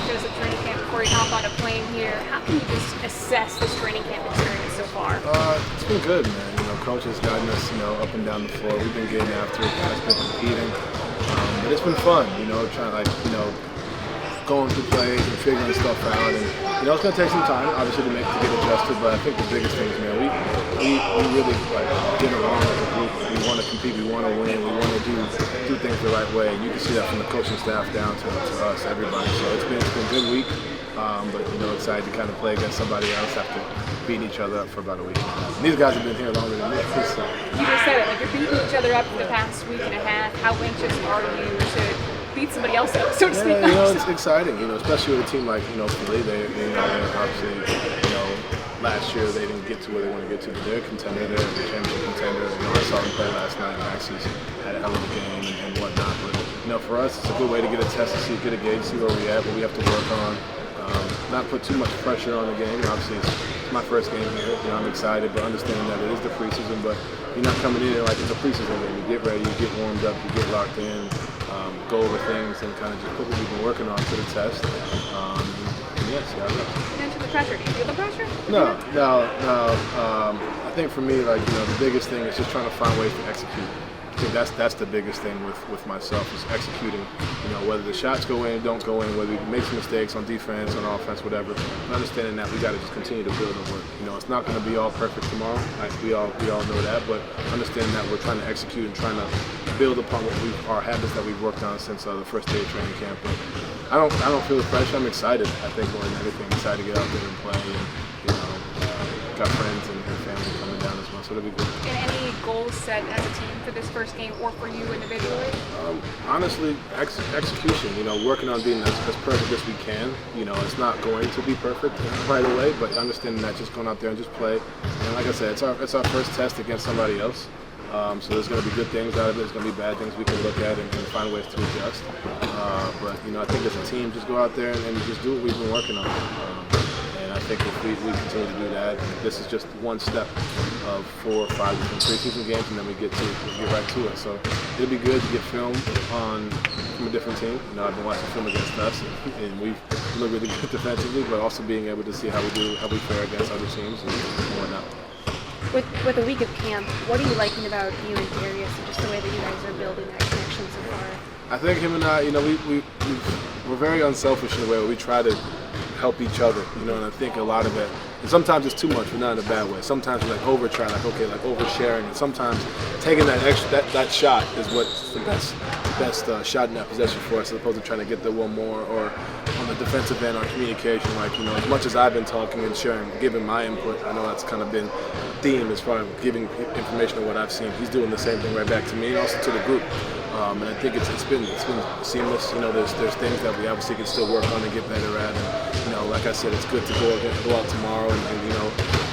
goes to training camp before you hop on a plane here. How can you just assess this training camp experience so far? It's been good, man. Coach has gotten us, up and down the floor. We've been getting after it. Guys been competing, but it's been fun. Trying going through plays and figuring stuff out. And it's gonna take some time, obviously, to get adjusted. But I think the biggest thing is, man, we really get along as a group. We want to compete. We want to win. We want to do things the right way. And you can see that from the coaching staff down to us, everybody. So it's been a good week. But excited to kind of play against somebody else after beating each other up for about a week. And these guys have been here longer than me. So. You just said it, like you're beating each other up for the past week and a half. How anxious are you to beat somebody else up, so to speak? Yeah, it's exciting, especially with a team like, Philly. They obviously, last year they didn't get to where they want to get to, but they're a contender. They're a championship contender. I saw them play last night. Maxey's had a hell of a game and whatnot. But, for us, it's a good way to get a test to get a gauge, see where we're at, what we have to work on. Not put too much pressure on the game. Obviously, it's my first game here. I'm excited, but understanding that it is the preseason. But you're not coming in here like it's a preseason game. You get ready, you get warmed up, you get locked in, go over things, and kind of just put what we've been working on to the test. Yes, yeah, I know. You mentioned the pressure. Do you feel the pressure? No. I think for me, the biggest thing is just trying to find ways to execute. I think that's the biggest thing with myself is executing. Whether the shots go in, don't go in, whether we make some mistakes on defense, on offense, whatever. And understanding that we got to just continue to build and work. It's not going to be all perfect tomorrow. We all know that, but understanding that we're trying to execute and trying to build upon our habits that we've worked on since the first day of training camp. But I don't feel the pressure. I'm excited. I think more than anything, excited to get out there and play. And got friends and family coming down as well, so it'll be good. And any goals set as a team for this first game or for you individually? Honestly, execution. Working on being as perfect as we can. It's not going to be perfect right away, but understanding that just going out there and just play. And like I said, it's our first test against somebody else. So there's going to be good things out of it. There's going to be bad things we can look at and find ways to adjust. But I think as a team, just go out there and just do what we've been working on. And I think if we continue to do that, this is just one step of 4 or 5 different preseason games, and then we'll get right to it. So it'll be good to get film from a different team. I've been watching film against us, and we've looked really good defensively, but also being able to see how we fare against other teams and whatnot. With a week of camp, what are you liking about you and Darius and just the way that you guys are building that connection so far? I think him and I, we're very unselfish in the way we try to help each other, and I think a lot of it, and sometimes it's too much, but not in a bad way. Sometimes we oversharing, and sometimes taking that shot is what's the best shot in that possession for us, as opposed to trying to get the one more, or on the defensive end, on communication, as much as I've been talking and sharing, giving my input, I know that's kind of been theme as far as giving information on what I've seen. He's doing the same thing right back to me, and also to the group. And I think it's been seamless. There's things that we obviously can still work on and get better at. And like I said, it's good to go out tomorrow and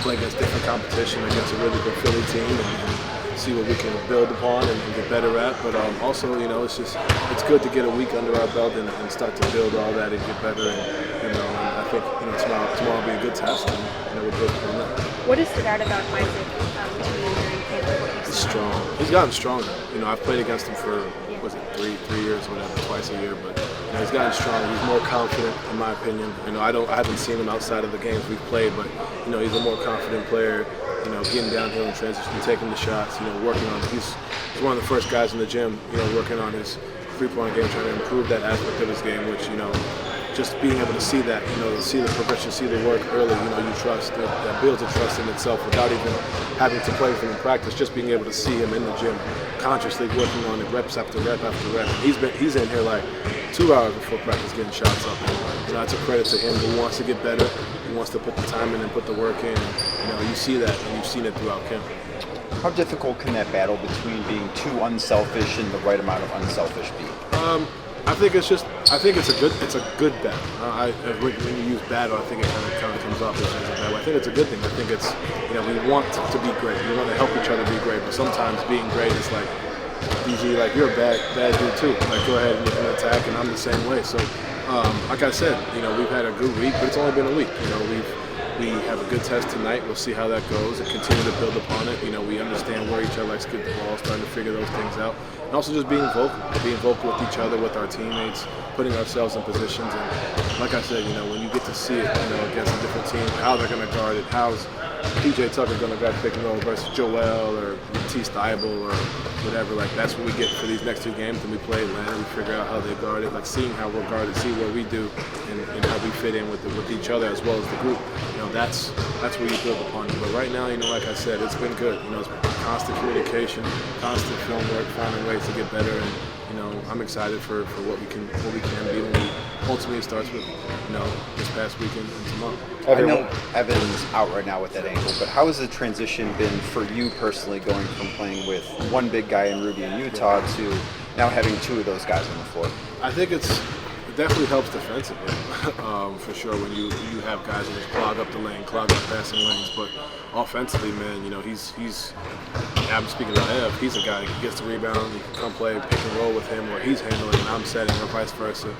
play against different competition against a really good Philly team and see what we can build upon and get better at. But also, it's good to get a week under our belt and start to build all that and get better. And I think tomorrow will be a good test, and we'll build from that. What has stood out about Isaac to you during camp? He's strong. He's gotten stronger. I've played against him for, 3 years, whatever, twice a year. But he's gotten stronger. He's more confident, in my opinion. I haven't seen him outside of the games we've played, but he's a more confident player. Getting downhill in transition, taking the shots. Working on. He's one of the first guys in the gym. Working on his three-point game, trying to improve that aspect of his game, which just being able to see that, see the progression, see the work early, you trust, that builds a trust in itself without even having to play from in practice, just being able to see him in the gym, consciously working on it, reps after rep after rep. He's in here like 2 hours before practice getting shots up. And, that's a credit to him. He wants to get better. He wants to put the time in and put the work in. And, you see that, and you've seen it throughout camp. How difficult can that battle between being too unselfish and the right amount of unselfish be? I think it's a good battle. When you use battle, I think it kind of comes off as a bad way. I think it's a good thing. I think it's, we want to be great. We want to help each other be great. But sometimes being great is like, DG, you're a bad dude too. Go ahead and you can attack, and I'm the same way. So, like I said, we've had a good week, but it's only been a week. we have a good test tonight. We'll see how that goes and continue to build upon it. We understand where each other likes to get the ball, starting to figure those things out. And also just being vocal with each other, with our teammates, putting ourselves in positions. And like I said, when you get to see it, against a different team, how they're going to guard it, how's PJ Tucker going to guard pick and roll versus Joel or T. Stiebel or whatever. Like, that's what we get for these next 2 games. And we play Atlanta, we figure out how they guard it, like seeing how we're guarded, see what we do, and how we fit in with each other as well as the group. That's where you build upon it. But right now, like I said, it's been good. It's been constant communication, constant film work, finding ways to get better, and I'm excited for what we can be when we ultimately starts with this past weekend and tomorrow. I know Evan's out right now with that ankle, but how has the transition been for you personally, going from playing with one big guy in Rudy in Utah to now having 2 of those guys on the floor? I think it definitely helps defensively, for sure, when you have guys that just clog up the lane, clog up passing lanes. But offensively, man, I'm speaking about Ev, he's a guy who gets the rebound, you can come play pick and roll with him, or he's handling and I'm setting, or vice versa.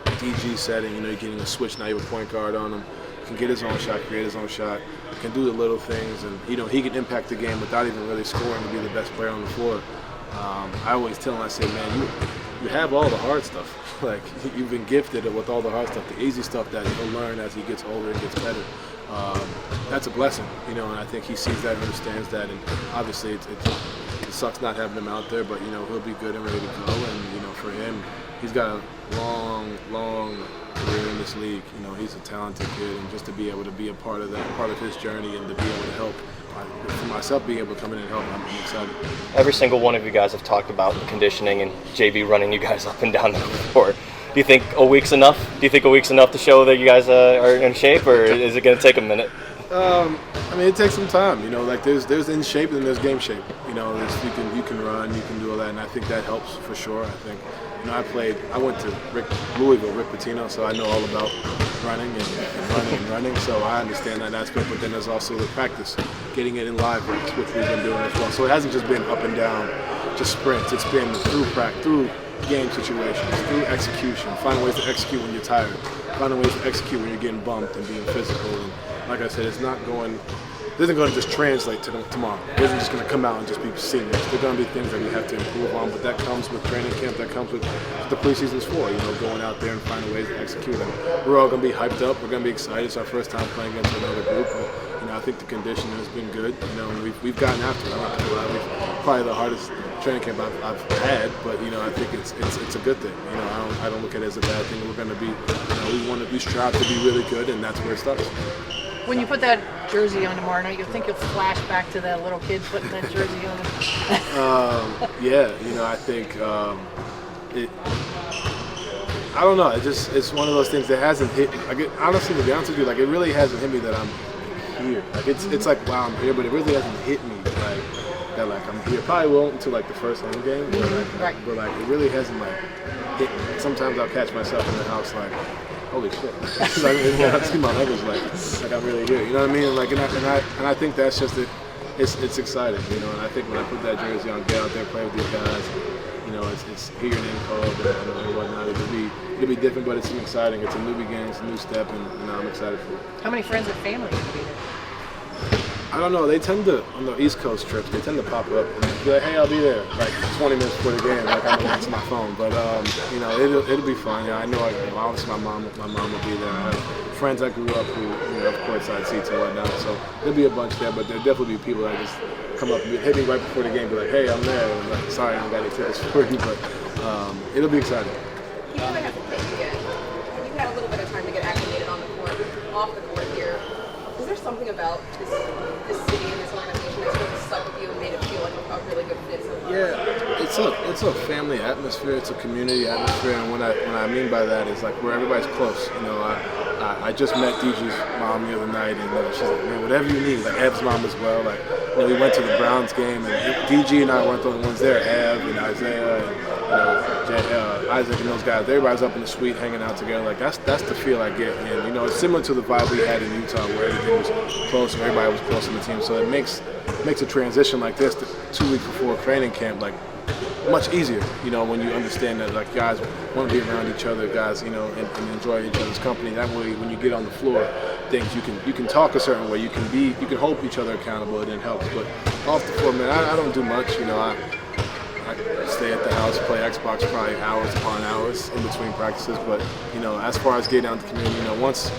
DG setting, you're getting a switch, now you have a point guard on him. He can get his own shot, create his own shot, can do the little things, and he can impact the game without even really scoring to be the best player on the floor. I always tell him, I say, man, you have all the hard stuff. Like, you've been gifted with all the hard stuff, the easy stuff that he'll learn as he gets older and gets better. That's a blessing, and I think he sees that and understands that. And obviously, it sucks not having him out there, but he'll be good and ready to go. And for him, he's got a long career in this league. He's a talented kid, and just to be able to be a part of that, part of his journey, and to be able to help. For myself, being able to come in and help, I'm excited. Every single one of you guys have talked about the conditioning and JB running you guys up and down the court. Do you think a week's enough? Do you think a week's enough to show that you guys are in shape, or is it going to take a minute? It takes some time. Like there's in shape and there's game shape. You can run, you can do all that, and I think that helps for sure. I think. I went to Louisville, Rick Pitino, so I know all about running and running, so I understand that aspect. But then there's also the practice, getting it in live reps, which we've been doing as well. So it hasn't just been up and down, just sprints. It's been through game situations, through execution, finding ways to execute when you're tired, finding ways to execute when you're getting bumped and being physical. And like I said, it isn't going to just translate to tomorrow. It isn't just going to come out and just be seamless. There are going to be things that we have to improve on, but that comes with training camp. That comes with the preseason's for. Going out there and finding ways to execute. And we're all going to be hyped up. We're going to be excited. It's our first time playing against another group. But, I think the conditioning has been good. We've gotten after it. I'm not going to lie. Probably the hardest training camp I've had, but I think it's a good thing. I don't look at it as a bad thing. We're going to be we strive to be really good, and that's where it starts. When you put that jersey on tomorrow night, you think you'll flash back to that little kid putting that jersey on? I think I don't know. It's one of those things that hasn't hit. Honestly, to be honest with you, it really hasn't hit me that I'm here. It's like, wow, I'm here, but it really hasn't hit me that I'm here. Probably won't until the first home game, but it really hasn't hit me. Sometimes I'll catch myself in the house holy shit! I see my language like I'm really here. You know what I mean? And I think that's just it. It's exciting, And I think when I put that jersey on, get out there, play with these guys, it's hear your name called and whatnot. It'll be different, but it's exciting. It's a new beginning, it's a new step, and I'm excited for it. How many friends and family will be there? I don't know. They tend to, on the East Coast trips, they tend to pop up and be like, hey, I'll be there, 20 minutes before the game. I'm going to answer my phone. But, it'll be fun. I know, obviously my mom will be there. I have friends I grew up who, have courtside seats and whatnot. So there'll be a bunch there, but there'll definitely be people that just come up and hit me right before the game, be like, hey, I'm there. And I'm like, sorry, I don't got any tickets for you, but it'll be exciting. You haven't had to play yet. You've had a little bit of time to get acclimated on the court, off the court here. Is there something about this city and this organization that's really stuck with you and made it feel like a really good fit? Yeah, it's a family atmosphere. It's a community atmosphere, and what I mean by that is where everybody's close. I just met DG's mom the other night, and she's like, man, whatever you need. Ev's mom as well. We went to the Browns game, and DG and I weren't the only ones there. Ev and Isaiah, and Isaac and those guys. Everybody's up in the suite hanging out together. That's the feel I get, and it's similar to the vibe we had in Utah, where everything was close and everybody was close in the team. So it makes a transition like this 2 weeks before training camp much easier, you know, when you understand that like guys want to be around each other, guys, you know, and enjoy each other's company. That way, when you get on the floor, things you can talk a certain way, you can hold each other accountable, and it helps. But off the floor, man, I don't do much, you know. I stay at the house, play Xbox probably hours upon hours in between practices. But you know, as far as getting out to the community, you know, once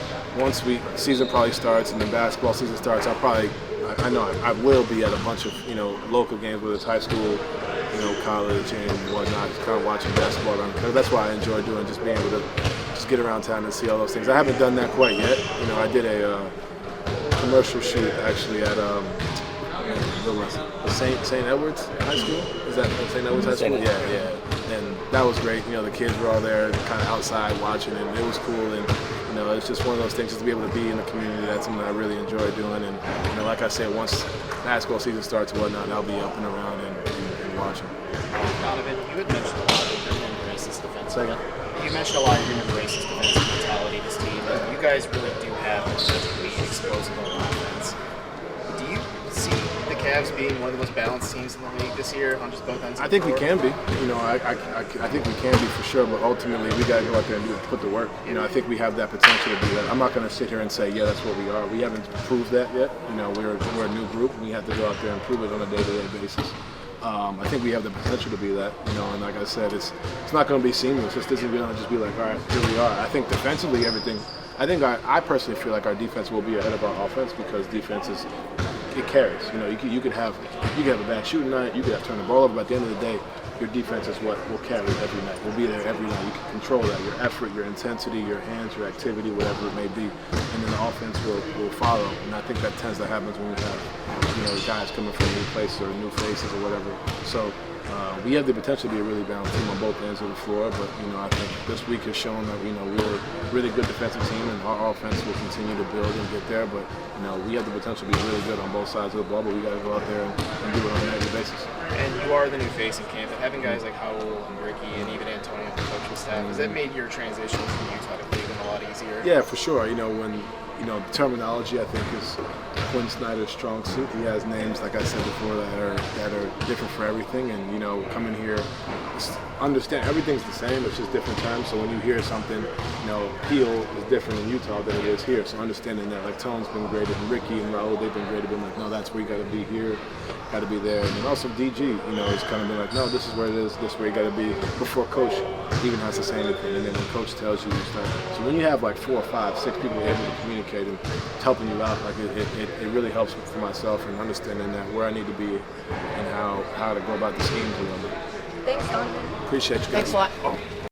season probably starts and the basketball season starts, I know I will be at a bunch of, you know, local games, whether it's high school, you know, college and whatnot, just kind of watching basketball around. That's why I enjoy doing, just being able to just get around town and see all those things. I haven't done that quite yet. You know, I did a commercial shoot actually at St. Edward's High School. Is that St. Edward's High School? Yeah. And that was great. You know, the kids were all there, kind of outside watching, and it was cool. And you know, it's just one of those things, just to be able to be in the community. That's something I really enjoy doing. And you know, like I said, once basketball season starts and whatnot, I'll be up and around and watching. Donovan, you had mentioned a lot of your embraces defensively. You mentioned a lot of your embraces defensive mentality of this team, and you guys really do have such a weak, explosive offense. Do you see the Cavs being one of the most balanced teams in the league this year on just both ends of I the think we floor? can be. You know, I think we can be for sure, but ultimately we got to go out there and put the work. You know, I think we have that potential to do that. I'm not going to sit here and say, yeah, that's what we are. We haven't proved that yet. You know, we're a new group, and we have to go out there and prove it on a day-to-day basis. I think we have the potential to be that, you know, and like I said, it's not going to be seamless. This isn't going to just be like, all right, here we are. I think defensively, I personally feel like our defense will be ahead of our offense, because defense it carries. You know, you could have a bad shooting night, you could have turned the ball over, but at the end of the day, your defense is what will carry every night. We'll be there every night. You can control that, your effort, your intensity, your hands, your activity, whatever it may be, and then the offense will follow. And I think that tends to happen when we have, you know, guys coming from new places or new faces or whatever. So we have the potential to be a really balanced team on both ends of the floor, but you know, I think this week has shown that, you know, we're a really good defensive team, and our offense will continue to build and get there. But you know, we have the potential to be really good on both sides of the ball, but we got to go out there and do it on a daily basis. And you are the new face in camp, and having guys like Howell and Ricky and even Antonio on the coaching staff, has that made your transition from Utah to Cleveland a lot easier? Yeah, for sure. You know, the terminology, I think, is Quinn Snyder's strong suit. He has names, like I said before, that are different for everything. And you know, coming here, understand everything's the same. It's just different terms. So when you hear something, you know, heel is different in Utah than it is here. So understanding that, like Tone's been great, and Ricky and Raul, they've been great. They've been like, no, that's where you got to be here, got to be there. And then also DG, you know, it's kind of been like, no, this is where it is, this is where you got to be. Before Coach even has to say anything, and then when Coach tells you, you start. So when you have like 4 or 5, 6 people able to communicate and it's helping you out, like it really helps for myself and understanding that where I need to be and how to go about the schemes a little bit. Thanks, Donovan. Appreciate you guys. Thanks a lot.